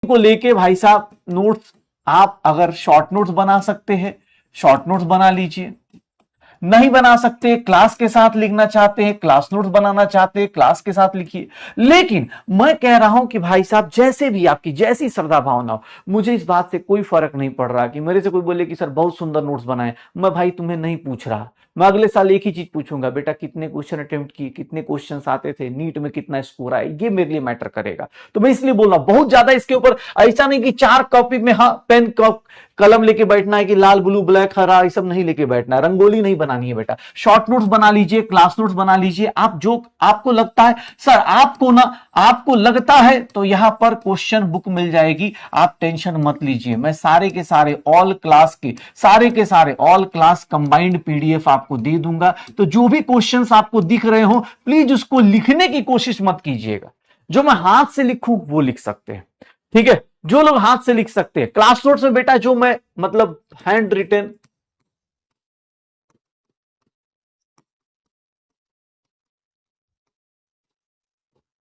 को लेके भाई साहब नोट्स, आप अगर शॉर्ट नोट्स बना सकते हैं शॉर्ट नोट्स बना लीजिए, नहीं बना सकते क्लास के साथ लिखना चाहते हैं, क्लास नोट्स बनाना चाहते हैं, क्लास के साथ लिखिए। लेकिन मैं कह रहा हूं कि भाई साहब जैसे भी आपकी जैसी श्रद्धा भावना हो, मुझे इस बात से कोई फर्क नहीं पड़ रहा कि मेरे से कोई बोले कि सर बहुत सुंदर नोट्स बनाए, मैं भाई तुम्हें नहीं पूछ रहा। मैं अगले साल एक ही चीज पूछूंगा, बेटा कितने क्वेश्चन अटेम्प्ट किए, कितने क्वेश्चन आते थे, नीट में कितना स्कोर आया, ये मेरे लिए मैटर करेगा। तो मैं इसलिए बोल रहा हूं बहुत ज्यादा इसके ऊपर ऐसा नहीं कि 4 कॉपी में हाँ पेन कलम लेके बैठना है कि लाल ब्लू ब्लैक हरा ये सब नहीं लेके बैठना है, रंगोली नहीं बनानी है बेटा। शॉर्ट नोट्स बना लीजिए, क्लास नोट्स बना लीजिए। आप जो आपको लगता है सर आपको लगता है तो यहां पर क्वेश्चन बुक मिल जाएगी, आप टेंशन मत लीजिए। मैं सारे के सारे ऑल क्लास कंबाइंड पीडीएफ आपको दे दूंगा। तो जो भी क्वेश्चंस आपको दिख रहे हो प्लीज उसको लिखने की कोशिश मत कीजिएगा। जो मैं हाथ से लिखूं वो लिख सकते हैं, ठीक है, जो लोग हाथ से लिख सकते हैं। क्लास नोट्स में बेटा जो मैं मतलब हैंड रिटन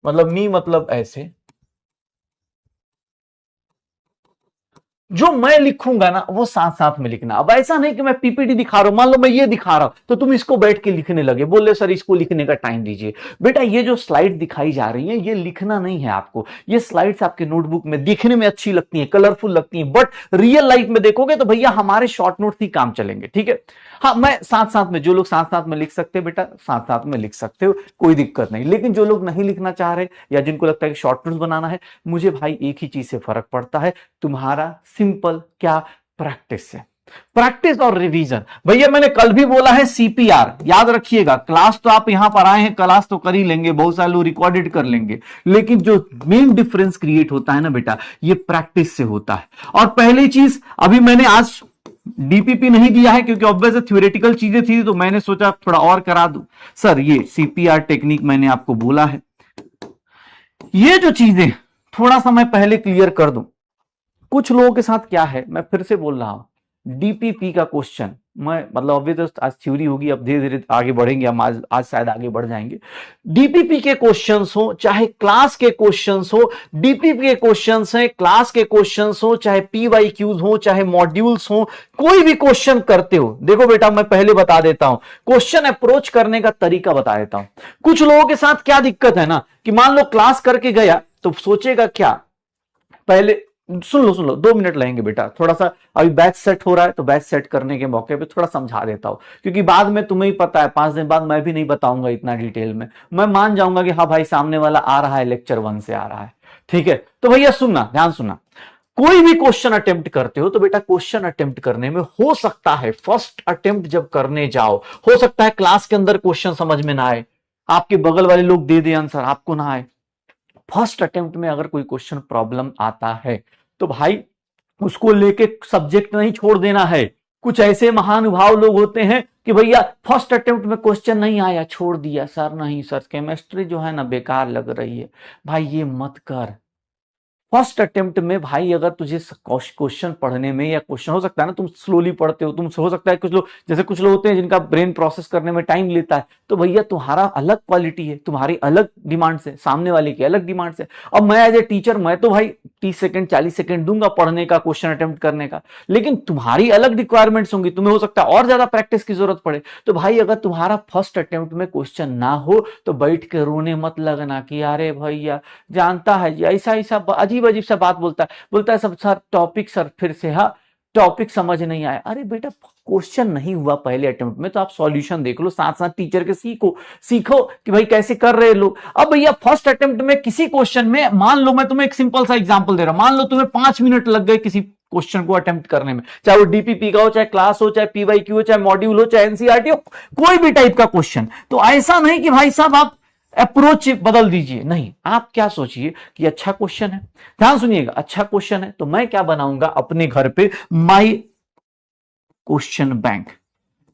मतलब ऐसे जो मैं लिखूंगा ना वो साथ साथ में लिखना। अब ऐसा नहीं कि मैं पीपीटी दिखा रहा हूं, मान लो मैं ये दिखा रहा हूं तो तुम इसको बैठ के लिखने लगे, बोले सर इसको लिखने का टाइम दीजिए। बेटा ये जो स्लाइड दिखाई जा रही है ये लिखना नहीं है आपको, ये स्लाइड्स आपके नोटबुक में दिखने में अच्छी लगती हैं, कलरफुल लगती हैं, बट रियल लाइफ में देखोगे तो भैया हमारे शॉर्ट नोट ही काम चलेंगे, ठीक है। हाँ मैं साथ साथ में, जो लोग साथ साथ में लिख सकते हैं बेटा साथ साथ में लिख सकते हो, कोई दिक्कत नहीं। लेकिन जो लोग नहीं लिखना चाह रहे या जिनको लगता है कि शॉर्ट नोट्स बनाना है, मुझे भाई एक ही चीज से फर्क पड़ता है, तुम्हारा सिंपल क्या प्रैक्टिस से, प्रैक्टिस और रिवीजन। भैया मैंने कल भी बोला है सीपीआर याद रखिएगा। क्लास तो आप यहां पर आए हैं, क्लास तो कर ही लेंगे, बहुत सारे लोग रिकॉर्डेड कर लेंगे, लेकिन जो मेन डिफरेंस क्रिएट होता है ना बेटा ये प्रैक्टिस से होता है। और पहली चीज अभी मैंने आज डीपीपी नहीं दिया है क्योंकि ऑब्वियस थ्योरेटिकल चीजें थी, तो मैंने सोचा थोड़ा और करा दूं। सर ये सीपीआर टेक्निक मैंने आपको बोला है, ये जो चीजें थोड़ा सा मैं पहले क्लियर कर दूं। कुछ लोगों के साथ क्या है, मैं फिर से बोल रहा हूं, डीपीपी का क्वेश्चन मैं मतलब अभी तो आज थ्योरी होगी, अब धीरे धीरे आगे बढ़ेंगे हम, आज शायद आगे बढ़ जाएंगे। डीपीपी के क्वेश्चंस हो चाहे क्लास के क्वेश्चंस हो, डीपीपी के क्वेश्चंस हैं, क्लास के क्वेश्चंस हो, चाहे पीवाईक्यूज हो, चाहे मॉड्यूल्स हो, कोई भी क्वेश्चन करते हो, देखो बेटा मैं पहले बता देता हूं, क्वेश्चन अप्रोच करने का तरीका बता देता हूं। कुछ लोगों के साथ क्या दिक्कत है ना कि मान लो क्लास करके गया तो सोचेगा क्या, पहले सुन लो 2 मिनट लगेंगे बेटा, थोड़ा सा अभी बैच सेट हो रहा है तो बैच सेट करने के मौके पे थोड़ा समझा देता हूं, क्योंकि बाद में तुम्हें ही पता है 5 दिन बाद मैं भी नहीं बताऊंगा इतना डिटेल में, मैं मान जाऊंगा कि हाँ भाई सामने वाला आ रहा है लेक्चर 1 से आ रहा है, ठीक है। तो भैया सुनना, ध्यान सुनना, कोई भी क्वेश्चन अटेम्प्ट करते हो तो बेटा क्वेश्चन अटेम्प्ट करने में हो सकता है फर्स्ट अटेम्प्ट जब करने जाओ, हो सकता है क्लास के अंदर क्वेश्चन समझ में ना आए, आपके बगल वाले लोग दे दे आंसर, आपको ना आए। फर्स्ट अटेम्प्ट में अगर कोई क्वेश्चन प्रॉब्लम आता है तो भाई उसको लेके सब्जेक्ट नहीं छोड़ देना है। कुछ ऐसे महानुभाव लोग होते हैं कि भैया फर्स्ट अटेम्प्ट में क्वेश्चन नहीं आया छोड़ दिया, सर नहीं सर केमिस्ट्री जो है ना बेकार लग रही है। भाई ये मत कर, फर्स्ट अटेम्प्ट में भाई अगर तुझे क्वेश्चन पढ़ने में, या क्वेश्चन हो सकता है ना तुम स्लोली पढ़ते हो, तुम हो सकता है कुछ लोग जैसे कुछ लोग होते हैं जिनका ब्रेन प्रोसेस करने में टाइम लेता है, तो भैया तुम्हारा अलग क्वालिटी है, तुम्हारी अलग डिमांड्स है, सामने वाले की अलग डिमांड्स है। अब मैं एज ए टीचर मैं तो भाई 30 सेकंड 40 सेकंड दूंगा पढ़ने का, क्वेश्चन अटेम्प्ट करने का, लेकिन तुम्हारी अलग रिक्वायरमेंट्स होंगी, तुम्हें हो सकता है और ज्यादा प्रैक्टिस की जरूरत पड़े। तो भाई अगर तुम्हारा फर्स्ट अटेम्प्ट में क्वेश्चन ना हो तो बैठ के रोने मत लगना कि अरे भैया जानता है ऐसा ऐसा अजीब अजीब सा बात बोलता है सब सर टॉपिक सर फिर से, हाँ टॉपिक समझ नहीं आया। अरे बेटा क्वेश्चन नहीं हुआ पहले अटेम्प्ट में तो आप सॉल्यूशन देख लो, साथ साथ टीचर के सीखो कि भाई कैसे कर रहे लोग। अब भैया फर्स्ट अटेम्प्ट में किसी क्वेश्चन में, मान लो मैं तुम्हें एक सिंपल सा एग्जांपल दे रहा हूं, मान लो तुम्हें 5 मिनट लग गए किसी क्वेश्चन को अटेम्प्ट करने में, चाहे वो डीपीपी का हो, चाहे क्लास हो, चाहे पीवाईक्यू हो, चाहे मॉड्यूल हो, चाहे एनसीईआरटी हो, कोई भी टाइप का क्वेश्चन। तो ऐसा नहीं कि भाई साहब आप अप्रोच बदल दीजिए, नहीं, आप क्या सोचिए कि अच्छा क्वेश्चन है, ध्यान सुनिएगा, अच्छा क्वेश्चन है तो मैं क्या बनाऊंगा अपने घर पे, माई क्वेश्चन बैंक।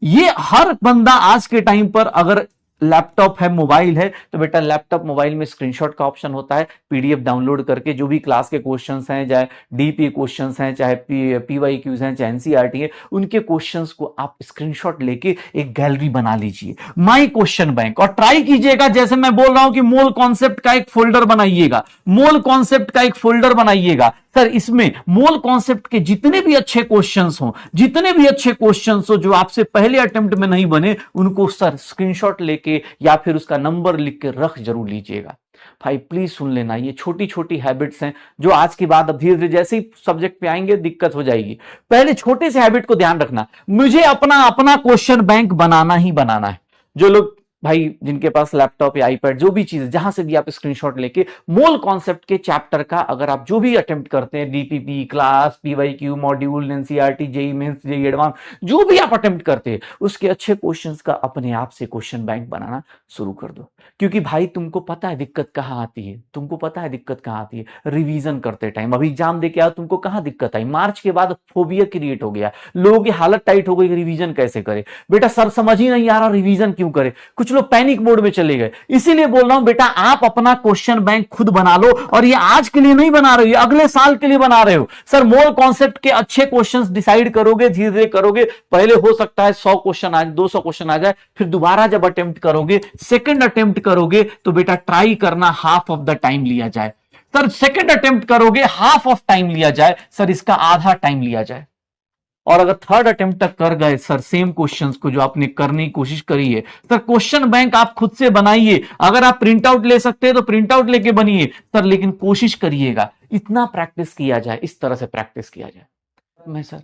ये हर बंदा आज के टाइम पर अगर लैपटॉप है, मोबाइल है, तो बेटा लैपटॉप मोबाइल में स्क्रीनशॉट का ऑप्शन होता है। पीडीएफ डाउनलोड करके जो भी क्लास के क्वेश्चंस हैं, चाहे डीपी क्वेश्चंस हैं, चाहे पीवाई क्यूज हैं, चाहे एनसीईआरटी है, उनके क्वेश्चंस को आप स्क्रीनशॉट लेके एक गैलरी बना लीजिए, माई क्वेश्चन बैंक, और ट्राई कीजिएगा। जैसे मैं बोल रहा हूं कि मोल कॉन्सेप्ट का एक फोल्डर बनाइएगा, मोल कॉन्सेप्ट का एक फोल्डर बनाइएगा सर। इसमें मोल कॉन्सेप्ट के जितने भी अच्छे क्वेश्चंस हो, जितने भी अच्छे क्वेश्चंस हो जो आपसे पहले अटेम्प्ट में नहीं बने, उनको सर स्क्रीनशॉट लेके या फिर उसका नंबर लिख के रख जरूर लीजिएगा। भाई प्लीज सुन लेना, ये छोटी छोटी हैबिट्स हैं जो आज के बाद अब धीरे धीरे जैसे ही सब्जेक्ट पे आएंगे दिक्कत हो जाएगी। पहले छोटे से हैबिट को ध्यान रखना, मुझे अपना अपना क्वेश्चन बैंक बनाना ही बनाना है। जो लोग भाई जिनके पास लैपटॉप या आईपैड जो भी चीज है, जहां से भी आप स्क्रीनशॉट लेके मोल कॉन्सेप्ट के चैप्टर का अगर आप जो भी अटेम्प्ट करते हैं, DPP, class, PYQ, module, NCERT, JEE mains, JEE advance, जो भी आप अटेम्प्ट करते हैं उसके अच्छे क्वेश्चंस का अपने आप से क्वेश्चन बैंक बनाना शुरू कर दो। क्योंकि भाई तुमको पता है दिक्कत कहां आती है, तुमको पता है दिक्कत कहां आती है, रिवीजन करते टाइम। अभी एग्जाम देके आओ, तुमको कहां दिक्कत आई, मार्च के बाद फोबिया क्रिएट हो गया, लोगों की हालत टाइट हो गई, रिवीजन कैसे करे बेटा, सर समझ ही नहीं आ रहा रिवीजन क्यों करे, कुछ लोग पैनिक मोड में चले गए। इसीलिए बोल रहा हूं बेटा, आप अपना क्वेश्चन बैंक खुद बना लो, और ये आज के लिए नहीं बना रहे हो, ये अगले साल के लिए बना रहे हो। सर मोल कॉन्सेप्ट के अच्छे क्वेश्चंस डिसाइड करोगे, धीरे धीरे करोगे, पहले हो सकता है 100 क्वेश्चन आ जाए, 200 क्वेश्चन आ जाए, फिर दोबारा जब अटेम्प्ट करोगे, सेकंड अटेम्प्ट करोगे, तो बेटा ट्राई करना हाफ ऑफ द टाइम लिया जाए। सर सेकंड अटेम्प्ट करोगे, हाफ ऑफ टाइम लिया जाए, सर इसका आधा टाइम लिया जाए। और अगर थर्ड अटेम्प्ट तक कर गए सर सेम क्वेश्चंस को जो आपने करने की कोशिश करी है, सर क्वेश्चन बैंक आप खुद से बनाइए। अगर आप प्रिंट आउट ले सकते हैं तो प्रिंट आउट लेके बनिए सर, लेकिन कोशिश करिएगा इतना प्रैक्टिस किया जाए, इस तरह से प्रैक्टिस किया जाए। मैं सर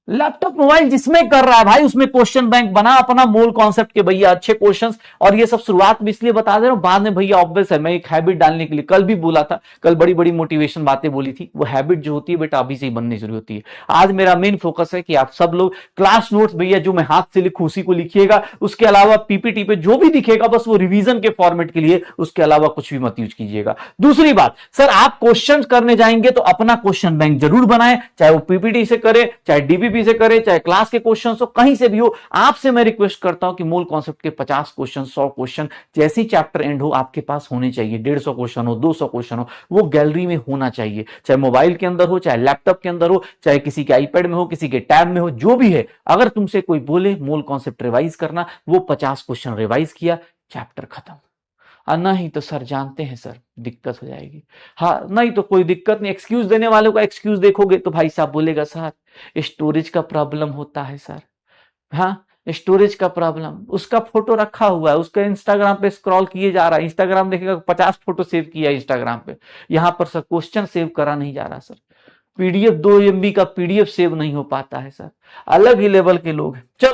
लैपटॉप मोबाइल जिसमें कर रहा है भाई, उसमें क्वेश्चन बैंक बना अपना मोल कॉन्सेप्ट के भैया अच्छे क्वेश्चंस। और ये सब शुरुआत में इसलिए बता दे रहा हूं, बाद में भैया ऑब्वियस है, मैं एक हैबिट डालने के लिए कल भी बोला था, कल बड़ी बड़ी मोटिवेशन बातें बोली थी। वो हैबिट जो होती है बेटा अभी से ही बननी शुरू होती है। आज मेरा मेन फोकस है कि आप सब लोग क्लास नोट्स भैया जो मैं हाथ से लिखूं उसी को लिखिएगा, उसके अलावा पीपीटी पे जो भी दिखेगा बस वो रिवीजन के फॉर्मेट के लिए, उसके अलावा कुछ भी मत यूज कीजिएगा। दूसरी बात सर, आप क्वेश्चन करने जाएंगे तो अपना क्वेश्चन बैंक जरूर बनाएं, चाहे वो पीपीटी से करे, चाहे डीपीपी से करे, चाहे क्लास के क्वेश्चन हो, कहीं से भी हो। आपसे मैं रिक्वेस्ट करता हूं कि मूल कॉन्सेप्ट के 50 क्वेश्चन, 100 क्वेश्चन जैसे ही चैप्टर एंड हो आपके पास होने चाहिए। 150 क्वेश्चन हो, 200 क्वेश्चन हो, वो गैलरी में होना चाहिए, चाहे मोबाइल के अंदर हो, चाहे लैपटॉप के अंदर हो, चाहे किसी के आईपैड में हो, किसी के टैब में हो, जो भी है। अगर तुमसे कोई बोले मूल कॉन्सेप्ट रिवाइज करना, वो 50 क्वेश्चन रिवाइज किया, चैप्टर खत्म। नहीं तो सर जानते हैं सर दिक्कत हो जाएगी। हाँ नहीं तो कोई दिक्कत नहीं, एक्सक्यूज देने वालों का एक्सक्यूज देखोगे तो भाई साहब बोलेगा सर स्टोरेज का प्रॉब्लम होता है सर। हाँ स्टोरेज का प्रॉब्लम, उसका फोटो रखा हुआ है, उसका इंस्टाग्राम पे स्क्रॉल किए जा रहा है, इंस्टाग्राम देखेगा 50 फोटो सेव किया है इंस्टाग्राम पे, यहां पर सर क्वेश्चन सेव करा नहीं जा रहा सर, पीडीएफ 2 MB का पीडीएफ सेव नहीं हो पाता है सर। अलग ही लेवल के लोग हैं। चलो